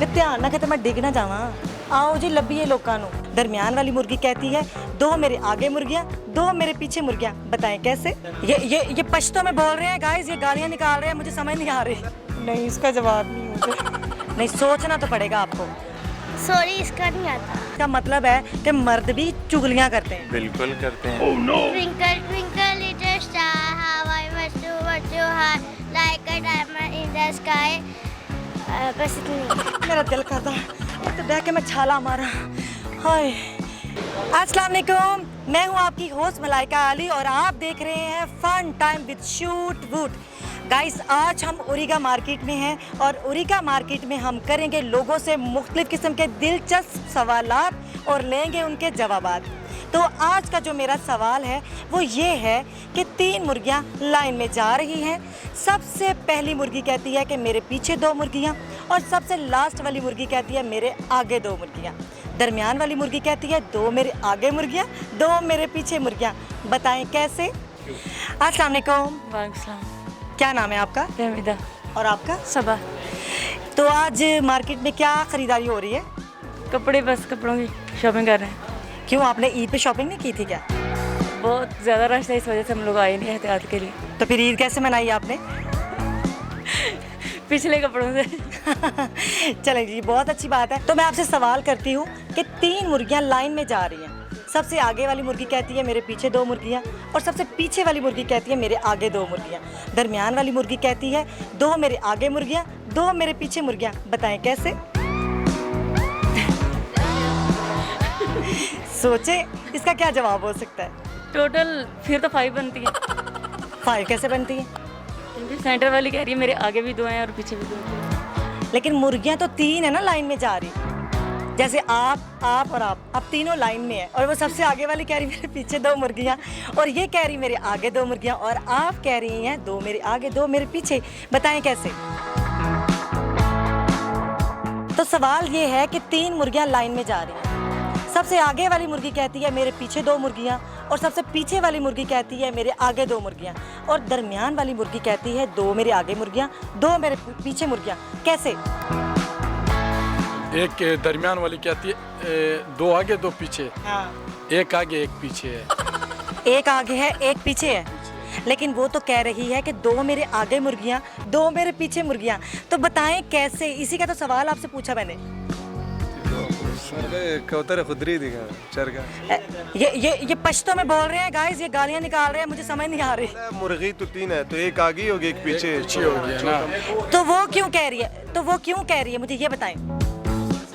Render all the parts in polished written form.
वे ध्यान ना किते मैं डिग ना जावां। आओ जी लभीए लोकां नूं। दरमियान वाली मुर्गी कहती है दो मेरे आगे मुर्गियां, दो मेरे पीछे मुर्गियां, बताएं कैसे? ये पश्तो में बोल रहे हैं गाइस, ये गालियां निकाल रहे हैं, मुझे समझ नहीं आ रही। नहीं, इसका जवाब नहीं मुझे। नहीं, सोचना तो पड़ेगा आपको। सॉरी, इसका नहीं आता। इसका मतलब है कि मर्द भी चुगलियां करते हैं। बिल्कुल करते हैं। Twinkle twinkle little star, how I watch you high like a diamond in the sky. बस इतनी। मेरा दिल करता है तो बह के मैं छाला मारा। हाय, अस्सलाम वालेकुम, मैं हूँ आपकी होस्ट मलाइका अली और आप देख रहे हैं fun time with Shootwood. Guys, आज हम ओरिगा मार्केट में हैं और ओरिगा मार्केट में हम करेंगे लोगों से मुख्तलिफ किस्म के दिलचस्प सवालात और लेंगे उनके जवाबात। तो आज का जो मेरा सवाल है वो ये है कि 3 मुर्गियां लाइन में जा रही हैं। सबसे पहली मुर्गी कहती है कि मेरे पीछे 2 मुर्गियां और सबसे लास्ट वाली मुर्गी कहती है मेरे आगे 2 मुर्गियां। दरमियान वाली मुर्गी कहती है 2 मेरे आगे मुर्गियां, 2 मेरे पीछे मुर्गियां, बताएं कैसे? अस्सलाम वालेकुम। वालेकुम। क्या नाम है आपका? रहमीदा। और आपका? सबा। तो आज मार्केट में क्या ख़रीदारी हो रही है? कपड़े, बस कपड़ों की शॉपिंग कर रहे हैं। क्यों, आपने ईद पे शॉपिंग नहीं की थी क्या? बहुत ज़्यादा रश है, इस वजह से हम लोग आए नहीं एहतियात के लिए। तो फिर ईद कैसे मनाई आपने? पिछले कपड़ों से। चलें जी, बहुत अच्छी बात है। तो मैं आपसे सवाल करती हूँ कि 3 मुर्गियाँ लाइन में जा रही हैं। सबसे आगे वाली मुर्गी कहती है मेरे पीछे 2 मुर्गियाँ और सबसे पीछे वाली मुर्गी कहती है मेरे आगे 2 मुर्गियाँ। दरमियान वाली मुर्गी कहती है 2 मेरे आगे मुर्गियाँ, 2 मेरे पीछे मुर्गियाँ, बताएं कैसे? सोचे इसका क्या जवाब हो सकता है? टोटल फिर तो 5 बनती है। 5 कैसे बनती है? क्योंकि सेंटर वाली कह रही है मेरे आगे भी 2 हैं और पीछे भी 2 हैं। लेकिन मुर्गियाँ तो 3 है ना लाइन में जा रही। जैसे आप और आप तीनों लाइन में है और वो सबसे आगे वाली कह रही मेरे पीछे 2 मुर्गियाँ और ये कह रही मेरे आगे 2 मुर्गियाँ और आप कह रही हैं 2 मेरे आगे 2 मेरे पीछे, बताएं कैसे? तो सवाल ये है कि 3 मुर्गियाँ लाइन में जा रही हैं। सबसे आगे वाली मुर्गी कहती है मेरे पीछे 2 मुर्गियाँ और सबसे पीछे वाली मुर्गी कहती है मेरे आगे 2 मुर्गियाँ और दरमियान वाली मुर्गी कहती है 2 मेरे आगे मुर्गियाँ, 2 मेरे पीछे मुर्गियाँ, कैसे? एक दरमियान वाली कहती है 2 आगे 2 पीछे। हाँ। एक आगे एक पीछे है। एक आगे है एक पीछे है, लेकिन वो तो कह रही है कि 2 मेरे आगे मुर्गियाँ, 2 मेरे पीछे मुर्गियाँ, तो बताएं कैसे? इसी का तो सवाल आपसे पूछा मैंने। कबूतर खुदरी दिखा चरगा। ये पश्तो में बोल रहे हैं गाइस, ये गालियाँ निकाल रहे हैं, मुझे समझ नहीं आ रही। मुर्गी तो 3 है, तो एक आगे होगी एक पीछे हो गया ना। तो वो क्यों कह रही है? मुझे ये बताएं।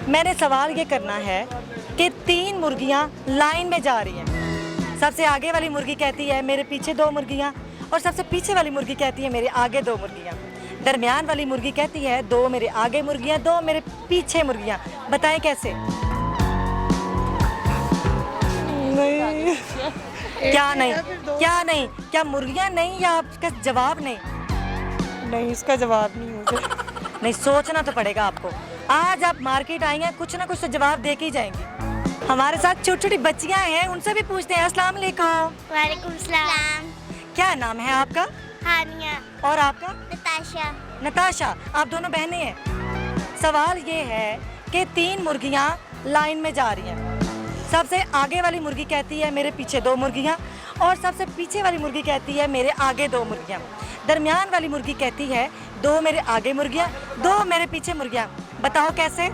मैंने सवाल ये करना है कि 3 मुर्गियाँ लाइन में जा रही हैं। सबसे आगे वाली मुर्गी कहती है मेरे पीछे 2 मुर्गियाँ और सबसे पीछे वाली मुर्गी कहती है मेरे आगे 2 मुर्गियाँ। दरमियान वाली मुर्गी कहती है 2 मेरे आगे मुर्गियाँ, 2 मेरे पीछे मुर्गियाँ, बताएं कैसे? नहीं। क्या नहीं? क्या नहीं? क्या मुर्गियाँ नहीं या आपका जवाब नहीं? नहीं, इसका जवाब नहीं मुझे। नहीं, सोचना तो पड़ेगा आपको। आज आप मार्केट आई हैं, कुछ ना कुछ तो जवाब दे के ही जाएंगी। हमारे साथ छोटी छोटी बच्चियां हैं, उनसे भी पूछते हैं। अस्सलाम वालेकुम। वालेकुम सलाम। क्या नाम है आपका? हानिया। और आपका? नताशा। नताशा। आप दोनों बहनें हैं। सवाल ये है कि 3 मुर्गियां लाइन में जा रही हैं। सबसे आगे वाली मुर्गी कहती है मेरे पीछे 2 मुर्गियां और सबसे पीछे वाली मुर्गी कहती है मेरे आगे 2 मुर्गियां। दरमियान वाली मुर्गी कहती है 2 मेरे आगे मुर्गियां, 2 मेरे पीछे मुर्गियां, बताओ कैसे?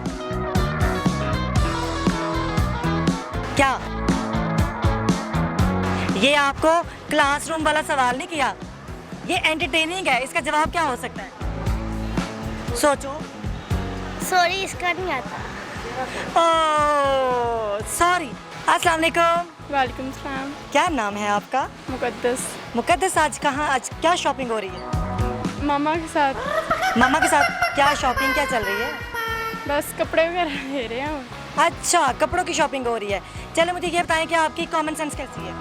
क्या ये आपको क्लासरूम वाला सवाल नहीं किया, ये एंटरटेनिंग है। इसका जवाब क्या हो सकता है? सोचो। सॉरी, इसका नहीं आता। Oh sorry. अस्सलाम वालेकुम। वालेकुम सलाम। क्या नाम है आपका? मुकद्दस। मुकद्दस, आज क्या शॉपिंग हो रही है? मामा के साथ। मामा के साथ क्या शॉपिंग क्या चल रही है? बस कपड़े वगैरह ले रहे हैं। अच्छा, कपड़ों की शॉपिंग हो रही है। चलो मुझे ये बताएं कि आपकी कॉमन सेंस कैसी है?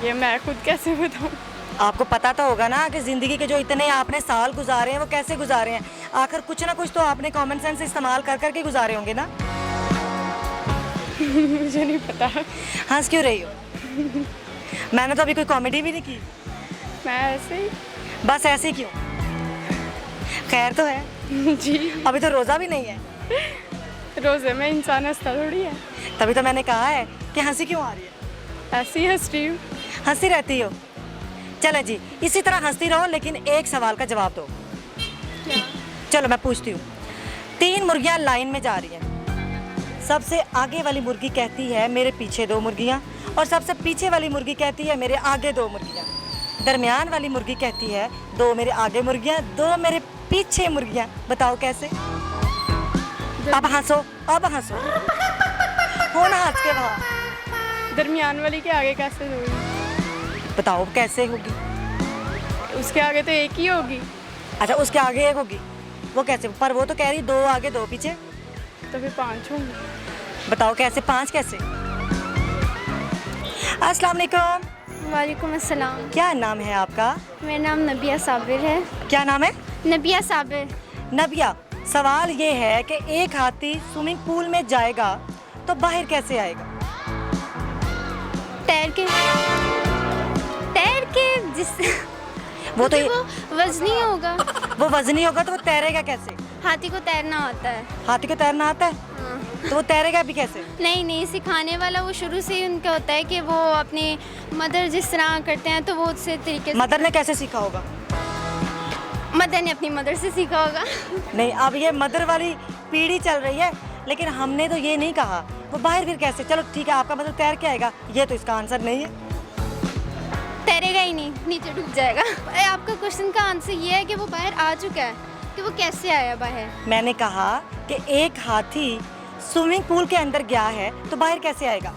ये मैं खुद कैसे बताऊँ? आपको पता तो होगा ना कि ज़िंदगी के जो इतने आपने साल गुजारे हैं वो कैसे गुजारे हैं। आखिर कुछ ना कुछ तो आपने कॉमन सेंस इस्तेमाल कर करके गुजारे होंगे ना। मुझे नहीं पता। हंस क्यों रही हो? मैंने तो अभी कोई कॉमेडी भी नहीं की। मैं ऐसे ही। बस ऐसे ही क्यों? खैर तो है। जी अभी तो रोज़ा भी नहीं है, रोज़े में इंसान हंसता थोड़ी है, तभी तो मैंने कहा है कि हंसी क्यों आ रही है। ऐसी हंस रही हूँ। हंसती रहती हो। चले जी, इसी तरह हंसती रहो, लेकिन एक सवाल का जवाब दो। क्या? चलो मैं पूछती हूँ। 3 मुर्गियाँ लाइन में जा रही हैं। सबसे आगे वाली मुर्गी कहती है मेरे पीछे 2 मुर्गियाँ, और सबसे पीछे वाली मुर्गी कहती है मेरे आगे 2 मुर्गियाँ। दरमियान वाली मुर्गी कहती है 2 मेरे आगे मुर्गियाँ, 2 मेरे पीछे मुर्गियाँ। बताओ कैसे? अब हंसो, अब हंसो, हो ना हंस के वहाँ। दरमियान वाली के आगे कैसे होगी? बताओ कैसे होगी? उसके आगे तो एक ही होगी, अच्छा, उसके आगे एक होगी, वो कैसे? पर वो तो कह रही 2 आगे 2 पीछे। तो फिर 5 होंगी। बताओ कैसे? 5 कैसे? अस्सलाम वालेकुम। वालेकुम अस्सलाम। क्या नाम है आपका? मेरा नाम नबिया साबिर है। क्या नाम है? नबिया साबिर। नबिया, सवाल ये है कि एक हाथी स्विमिंग पूल में जाएगा तो बाहर कैसे आएगा? तैर के जिस वो तो वो वजनी होगा। वो वजनी होगा तो वो तैरेगा कैसे? हाथी को तैरना आता है। हाथी को तैरना आता है हाँ। तो वो तैरेगा भी कैसे? नहीं, सिखाने वाला वो शुरू से ही उनका होता है कि वो अपनी मदर जिस तरह करते हैं तो वो उससे तरीके से। मदर ने कैसे सीखा होगा? मदर ने अपनी मदर से सीखा होगा। नहीं, अब ये मदर वाली पीढ़ी चल रही है, लेकिन हमने तो ये नहीं कहा। वो बाहर फिर कैसे? चलो ठीक है, आपका मतलब तैर के आएगा, ये तो इसका आंसर नहीं है। तैरेगा ही नहीं, नीचे डूब जाएगा। आपका क्वेश्चन का आंसर ये है कि वो बाहर आ चुका है, कि वो कैसे आया बाहर। मैंने कहा कि एक हाथी स्विमिंग पूल के अंदर गया है तो बाहर कैसे आएगा?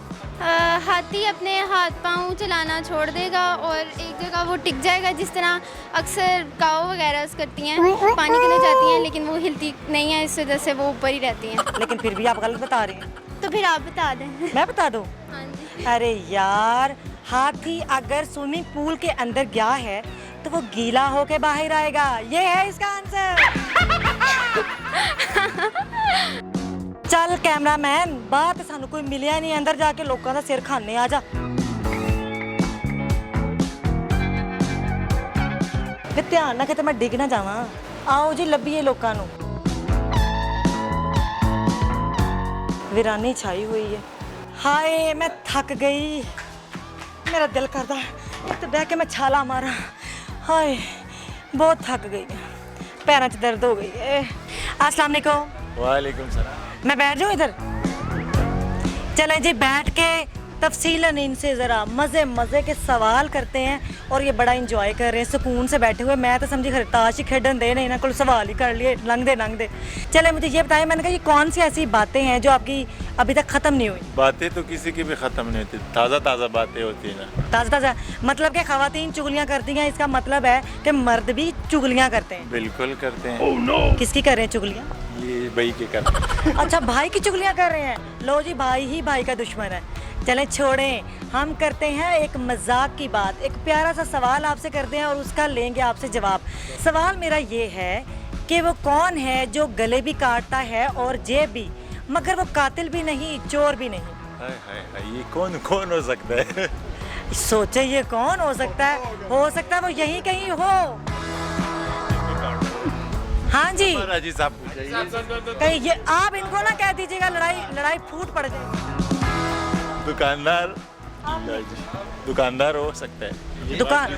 हाथी अपने हाथ पांव चलाना छोड़ देगा और एक जगह वो टिक जाएगा, जिस तरह अक्सर काऊ वगैरह करती हैं, पानी के लिए जाती हैं लेकिन वो हिलती नहीं है, इस वजह से वो ऊपर ही रहती हैं। लेकिन फिर भी आप गलत बता रही हैं। तो फिर आप बता दें। मैं बता दूं? हाँ जी। अरे यार, हाथी अगर स्विमिंग पूल के अंदर गया है तो वो गीला होके बाहर आएगा, ये है इसका आंसर। चल कैमरामैन, बात सानू कोई मिलिया नहीं, अंदर जाके लोगों का सिर खाने आ जा। फिर ध्यान ना किते मैं डिग ना जावां। आओ जी, लभीए लोगों नू। वीरानी छाई हुई है। हाय, मैं थक गई, मेरा दिल करता है तो बह के मैं छाला मारा। हाय, बहुत थक गई, पैरों में दर्द हो गई है। अस्सलाम वालेकुम। वालेकुम सलाम। मैं बैठ जाऊँ इधर? चलें जी, बैठ के तफसीलन इनसे ज़रा मज़े के सवाल करते हैं, और ये बड़ा इंजॉय कर रहे हैं सुकून से बैठे हुए। मैं तो समझी खरे ताश ही खेडन दे नहीं ना, कोई सवाल ही कर लिए, लंघ दे। चले मुझे ये बताएं, मैंने कहा ये कौन सी ऐसी बातें हैं जो आपकी अभी तक ख़त्म नहीं हुई? बातें तो किसी की भी ख़त्म नहीं होती, ताज़ा बातें होती हैं ना। ताज़ा मतलब कि ख़वातीन चुगलियाँ करती हैं, इसका मतलब है कि मर्द भी चुगलियाँ करते हैं। बिल्कुल करते हैं। किसकी कर रहे हैं चुगलियाँ? ये भाई के करते हैं। अच्छा, भाई की चुगलियाँ कर रहे हैं। लो जी, भाई ही भाई का दुश्मन है। चलें छोड़ें, हम करते हैं एक मजाक की बात। एक प्यारा सा सवाल आपसे करते हैं और उसका लेंगे आपसे जवाब। सवाल मेरा ये है कि वो कौन है जो गले भी काटता है और जेब भी, मगर वो कातिल भी नहीं, चोर भी नहीं? हाय हाय हाय, ये कौन हो सकता है? सोचे ये कौन हो सकता है? हो सकता है वो यहीं कहीं हो। हाँ जी, जी साहब पूछिए। कहीं ये आप इनको ना कह दीजिएगा लड़ाई फूट पड़ जाएगी। दुकानदार हो सकता है। दुकान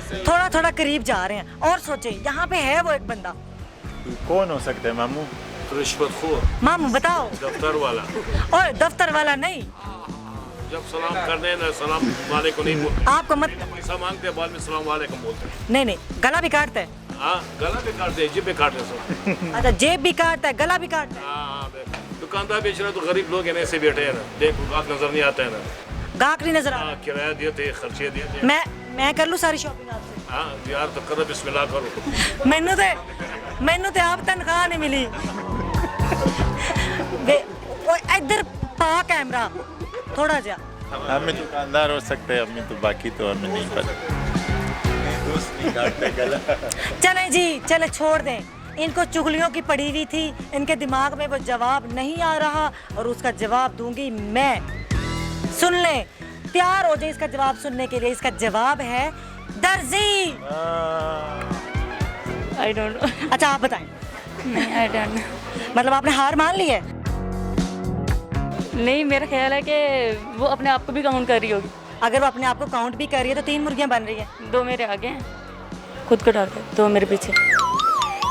थोड़ा करीब जा रहे हैं, और सोचे यहाँ पे है वो एक बंदा। कौन हो सकता है मामू? रिश्वतखोर। मामू बताओ। दफ्तर वाला। और दफ्तर वाला नहीं, जब सलाम करने ना सलाम वालेकुम नहीं बोलते। आपको मत। पैसा मांगते हैं, बाद में सलाम वालेकुम बोलते हैं। नहीं, गला भी काटता है। हाँ, गला भी काटते हैं, जेब भी काटते हैं सब। अच्छा, जेब भी काटता है, गला भी काटता है। हाँ, दुकानदार बेच रहे तो गरीब लोग हैं, ऐसे बैठे हैं ना, देखो आप नजर नहीं आता है ना। गाहक नहीं नजर आ हाँ, किराया दिए थे, खर्चे दिए थे। मैं कर लूँ सारी शॉपिंग आपसे? हाँ यार, तो करो, बिस्मिल्लाह करो। मैनू तो आप तनख्वाह नहीं मिली। इधर पा कैमरा थोड़ा जा। हमें दुकानदार हो सकते हैं, हमें तो, बाकी तो हमें नहीं पता। दोस्त नहीं काटते गला। चलें जी, चले छोड़ दें, इनको चुगलियों की पड़ी हुई थी, इनके दिमाग में वो जवाब नहीं आ रहा, और उसका जवाब दूंगी मैं। सुन लें, तैयार हो जाए इसका जवाब सुनने के लिए। इसका जवाब है दर्जी। I don't know. अच्छा, आप बताएं। नहीं आई डोंट नो। मतलब आपने हार मान ली है? नहीं, मेरा ख्याल है कि वो अपने आप को भी काउंट कर रही होगी। अगर वो अपने आप को काउंट भी कर रही है तो 3 मुर्गियां बन रही हैं। 2 मेरे आगे हैं, खुद को डाल के 2 मेरे पीछे।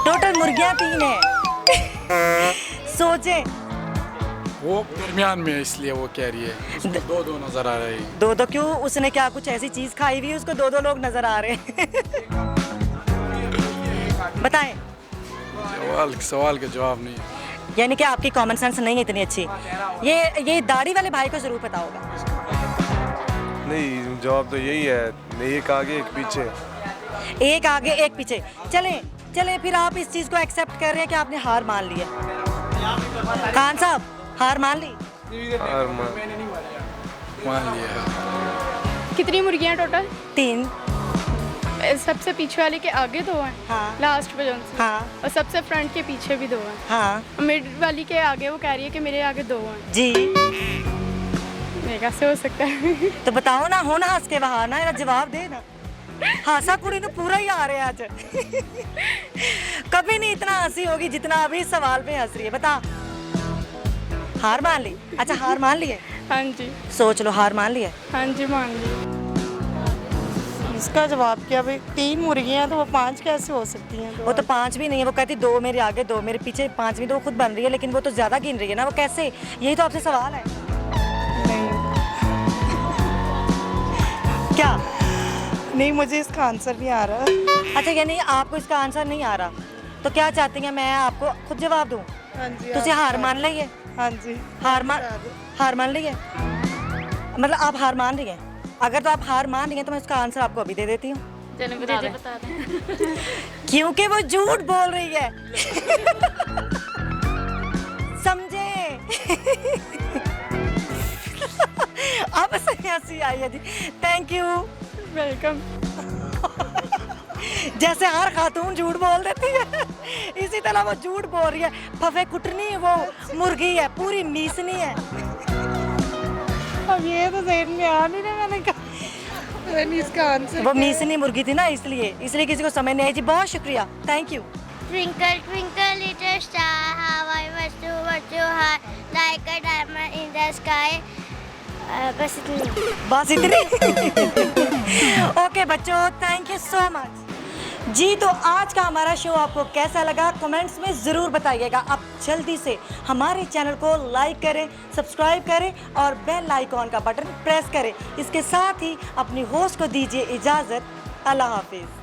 टोटल मुर्गियां 3 हैं। सोचें। वो दरमियान में है, इसलिए वो कह रही है उसको 2-2 नजर आ रही है। 2-2 क्यों? उसने क्या कुछ ऐसी चीज खाई हुई है उसको 2-2 लोग नजर आ रहे हैं? बताएं। सवाल का जवाब नहीं। यानी कि आपकी कॉमन सेंस नहीं है इतनी अच्छी। ये दाढ़ी वाले भाई को जरूर पता होगा। नहीं, जवाब तो यही है, एक आगे एक पीछे। एक आगे एक पीछे। चलें फिर आप इस चीज को एक्सेप्ट कर रहे हैं कि आपने हार मान ली है। खान साहब, हार मान ली? और मान लिया। कितनी मुर्गियाँ टोटल? 3। सबसे पीछे वाले के आगे 2 हैं। हाँ। लास्ट पे जोन से। हाँ। और सबसे फ्रंट के पीछे भी 2 हैं। हाँ मिड वाली के आगे वो कह रही है कि मेरे आगे 2 हैं। जी। मेरे कैसे हो सकता है? तो बताओ ना, हो ना हंस के बाहर ना, मेरा जवाब दे ना। हासा कुड़ी ने पूरा ही आ रहे हैं आज। कभी नहीं इतना हंसी होगी जितना अभी इस सवाल पे हंस रही है। बता, हार मान ली? अच्छा, हार मान ली है? हाँ जी। सोच लो, हार मान ली है? हाँ जी, मान ली। इसका जवाब क्या भाई? 3 मुर्गियां तो वो 5 कैसे हो सकती हैं? वो तो 5 भी नहीं है, वो कहती 2 मेरे आगे 2 मेरे पीछे, 5वीं तो वो खुद बन रही है, लेकिन वो तो ज्यादा गिन रही है ना। वो कैसे? यही तो आपसे सवाल है। क्या? नहीं, मुझे इसका आंसर नहीं आ रहा। अच्छा, यानी आपको इसका आंसर नहीं आ रहा, तो क्या चाहती हैं मैं आपको खुद जवाब दूं? हाँ जी। तो उसे हार मान ली है? हाँ जी। हार मान ली है? मतलब आप हार मान रही हैं? अगर तो आप हार मान रही हैं तो मैं उसका आंसर आपको अभी दे देती हूँ। चलो बता दें। क्योंकि वो झूठ बोल रही है। समझे? अब सही हंसी आई है जी। Thank you. वेलकम। जैसे हर खातून झूठ बोल देती है, इसी तरह वो झूठ बोल रही है। फफे कुटनी वो मुर्गी है, पूरी मीसनी है। अब ये तो ज़हन में आ नहीं रहा, मैंने कहा नहीं इसका आंसर। वो मीसनी मुर्गी थी ना, इसलिए किसी को समझ नहीं आई जी। बहुत शुक्रिया, thank you. Twinkle, twinkle, little star, how I wish to watch you high, like a diamond in the sky. बस इतनी। ओके बच्चों, थैंक यू सो मच जी। तो आज का हमारा शो आपको कैसा लगा कमेंट्स में ज़रूर बताइएगा। अब जल्दी से हमारे चैनल को लाइक करें, सब्सक्राइब करें और बेल आइकॉन का बटन प्रेस करें। इसके साथ ही अपनी होस्ट को दीजिए इजाज़त। अल्लाह हाफिज़।